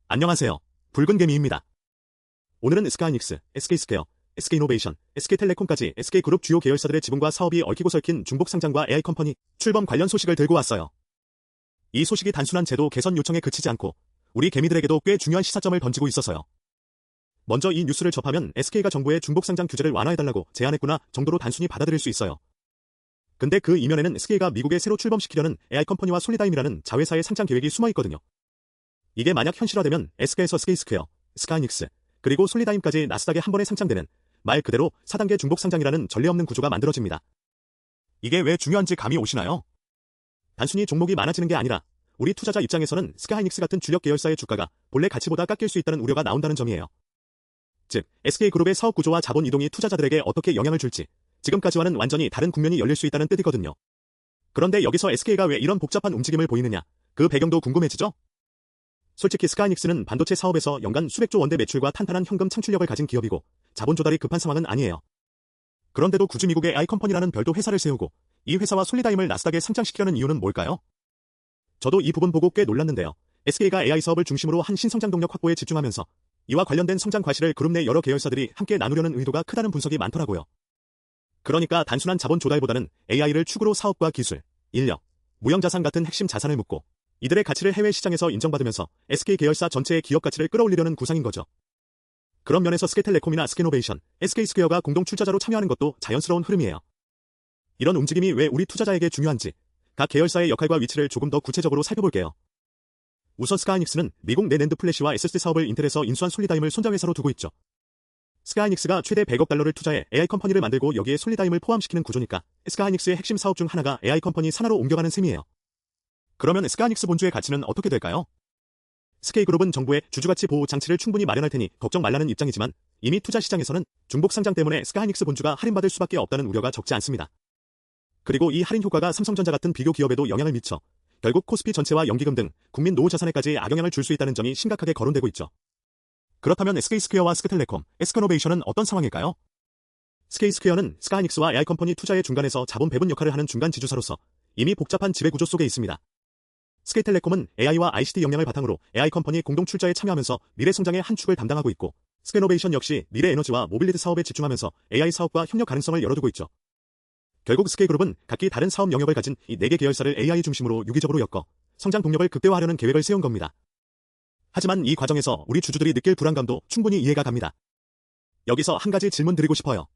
안녕하세요. 붉은 개미입니다. 오늘은 SK하이닉스, SK스퀘어, SK이노베이션, SK텔레콤까지 SK그룹 주요 계열사들의 지분과 사업이 얽히고 설킨 중복 상장과 AI컴퍼니 출범 관련 소식을 들고 왔어요. 이 소식이 단순한 제도 개선 요청에 그치지 않고 우리 개미들에게도 꽤 중요한 시사점을 던지고 있어서요. 먼저 이 뉴스를 접하면 SK가 정부의 중복 상장 규제를 완화해달라고 제안했구나 정도로 단순히 받아들일 수 있어요. 근데 그 이면에는 SK가 미국에 새로 출범시키려는 AI컴퍼니와 솔리다임이라는 자회사의 상장 계획이 숨어있거든요. 이게 만약 현실화되면 SK에서 SK스퀘어, SK하이닉스, 그리고 솔리다임까지 나스닥에 한 번에 상장되는 말 그대로 4단계 중복 상장이라는 전례 없는 구조가 만들어집니다. 이게 왜 중요한지 감이 오시나요? 단순히 종목이 많아지는 게 아니라 우리 투자자 입장에서는 SK하이닉스 같은 주력 계열사의 주가가 본래 가치보다 깎일 수 있다는 우려가 나온다는 점이에요. 즉, SK그룹의 사업 구조와 자본 이동이 투자자들에게 어떻게 영향을 줄지 지금까지와는 완전히 다른 국면이 열릴 수 있다는 뜻이거든요. 그런데 여기서 SK가 왜 이런 복잡한 움직임을 보이느냐, 그 배경도 궁금해지죠? 솔직히 SK하이닉스는 반도체 사업에서 연간 수백조 원대 매출과 탄탄한 현금 창출력을 가진 기업이고 자본 조달이 급한 상황은 아니에요. 그런데도 굳이 미국의 AI컴퍼니라는 별도 회사를 세우고 이 회사와 솔리다임을 나스닥에 상장시키려는 이유는 뭘까요? 저도 이 부분 보고 꽤 놀랐는데요. SK가 AI 사업을 중심으로 한 신성장 동력 확보에 집중하면서 이와 관련된 성장 과실을 그룹 내 여러 계열사들이 함께 나누려는 의도가 크다는 분석이 많더라고요. 그러니까 단순한 자본 조달보다는 AI를 축으로 사업과 기술, 인력, 무형자산 같은 핵심 자산을 묶고 이들의 가치를 해외 시장에서 인정받으면서 SK 계열사 전체의 기업 가치를 끌어올리려는 구상인 거죠. 그런 면에서 SK텔레콤이나 SK이노베이션, SK스퀘어가 공동 출자자로 참여하는 것도 자연스러운 흐름이에요. 이런 움직임이 왜 우리 투자자에게 중요한지 각 계열사의 역할과 위치를 조금 더 구체적으로 살펴볼게요. 우선 SK하이닉스는 미국 내 낸드 플래시와 SSD 사업을 인텔에서 인수한 솔리다임을 손자회사로 두고 있죠. SK하이닉스가 최대 100억 달러를 투자해 AI컴퍼니를 만들고 여기에 솔리다임을 포함시키는 구조니까 SK하이닉스의 핵심 사업 중 하나가 AI컴퍼니 산하로 옮겨가는 셈이에요. 그러면 SK하이닉스 본주의 가치는 어떻게 될까요? SK그룹은 정부의 주주가치 보호 장치를 충분히 마련할 테니 걱정 말라는 입장이지만 이미 투자 시장에서는 중복 상장 때문에 SK하이닉스 본주가 할인받을 수밖에 없다는 우려가 적지 않습니다. 그리고 이 할인 효과가 삼성전자 같은 비교 기업에도 영향을 미쳐 결국 코스피 전체와 연기금 등 국민 노후 자산에까지 악영향을 줄 수 있다는 점이 심각하게 거론되고 있죠. 그렇다면 SK스퀘어와 SK텔레콤, SK이노베이션은 어떤 상황일까요? SK스퀘어는 SK하이닉스와 AI컴퍼니 투자의 중간에서 자본 배분 역할을 하는 중간 지주사로서 이미 복잡한 지배구조 속에 있습니다. SK텔레콤은 AI와 ICT 역량을 바탕으로 AI컴퍼니 공동 출자에 참여하면서 미래 성장의 한 축을 담당하고 있고 SK이노베이션 역시 미래 에너지와 모빌리티 사업에 집중하면서 AI 사업과 협력 가능성을 열어두고 있죠. 결국 SK그룹은 각기 다른 사업 영역을 가진 이 4개 계열사를 AI 중심으로 유기적으로 엮어 성장 동력을 극대화하려는 계획을 세운 겁니다. 하지만 이 과정에서 우리 주주들이 느낄 불안감도 충분히 이해가 갑니다. 여기서 한 가지 질문 드리고 싶어요.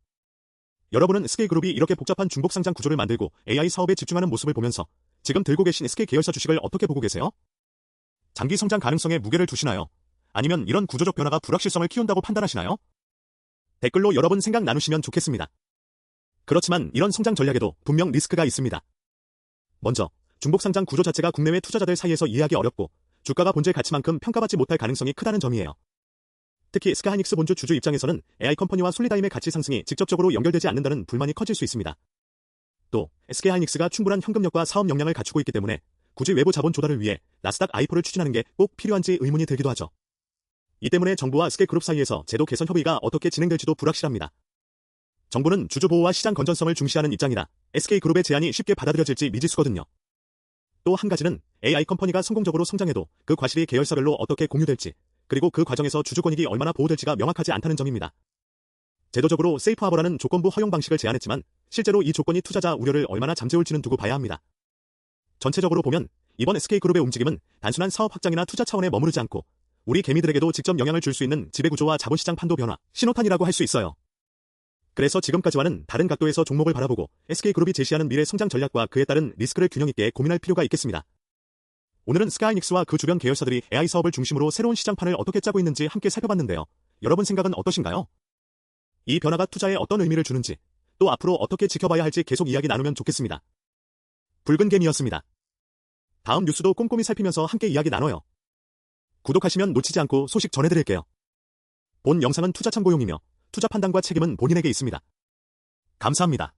여러분은 SK그룹이 이렇게 복잡한 중복 상장 구조를 만들고 AI 사업에 집중하는 모습을 보면서 지금 들고 계신 SK 계열사 주식을 어떻게 보고 계세요? 장기 성장 가능성에 무게를 두시나요? 아니면 이런 구조적 변화가 불확실성을 키운다고 판단하시나요? 댓글로 여러분 생각 나누시면 좋겠습니다. 그렇지만 이런 성장 전략에도 분명 리스크가 있습니다. 먼저 중복 상장 구조 자체가 국내외 투자자들 사이에서 이해하기 어렵고 주가가 본질 가치만큼 평가받지 못할 가능성이 크다는 점이에요. 특히 SK하이닉스 본주 주주 입장에서는 AI컴퍼니와 솔리다임의 가치 상승이 직접적으로 연결되지 않는다는 불만이 커질 수 있습니다. 또 SK하이닉스가 충분한 현금력과 사업 역량을 갖추고 있기 때문에 굳이 외부 자본 조달을 위해 나스닥 IPO를 추진하는 게 꼭 필요한지 의문이 들기도 하죠. 이 때문에 정부와 SK그룹 사이에서 제도 개선 협의가 어떻게 진행될지도 불확실합니다. 정부는 주주 보호와 시장 건전성을 중시하는 입장이라 SK그룹의 제안이 쉽게 받아들여질지 미지수거든요. 또 한 가지는 AI컴퍼니가 성공적으로 성장해도 그 과실이 계열사별로 어떻게 공유될지 그리고 그 과정에서 주주 권익이 얼마나 보호될지가 명확하지 않다는 점입니다. 제도적으로 세이프하버라는 조건부 허용 방식을 제안했지만 실제로 이 조건이 투자자 우려를 얼마나 잠재울지는 두고 봐야 합니다. 전체적으로 보면 이번 SK그룹의 움직임은 단순한 사업 확장이나 투자 차원에 머무르지 않고 우리 개미들에게도 직접 영향을 줄 수 있는 지배구조와 자본시장 판도 변화, 신호탄이라고 할 수 있어요. 그래서 지금까지와는 다른 각도에서 종목을 바라보고 SK그룹이 제시하는 미래 성장 전략과 그에 따른 리스크를 균형 있게 고민할 필요가 있겠습니다. 오늘은 SK하이닉스와 그 주변 계열사들이 AI 사업을 중심으로 새로운 시장판을 어떻게 짜고 있는지 함께 살펴봤는데요. 여러분 생각은 어떠신가요? 이 변화가 투자에 어떤 의미를 주는지, 또 앞으로 어떻게 지켜봐야 할지 계속 이야기 나누면 좋겠습니다. 붉은 개미였습니다. 다음 뉴스도 꼼꼼히 살피면서 함께 이야기 나눠요. 구독하시면 놓치지 않고 소식 전해드릴게요. 본 영상은 투자 참고용이며 투자 판단과 책임은 본인에게 있습니다. 감사합니다.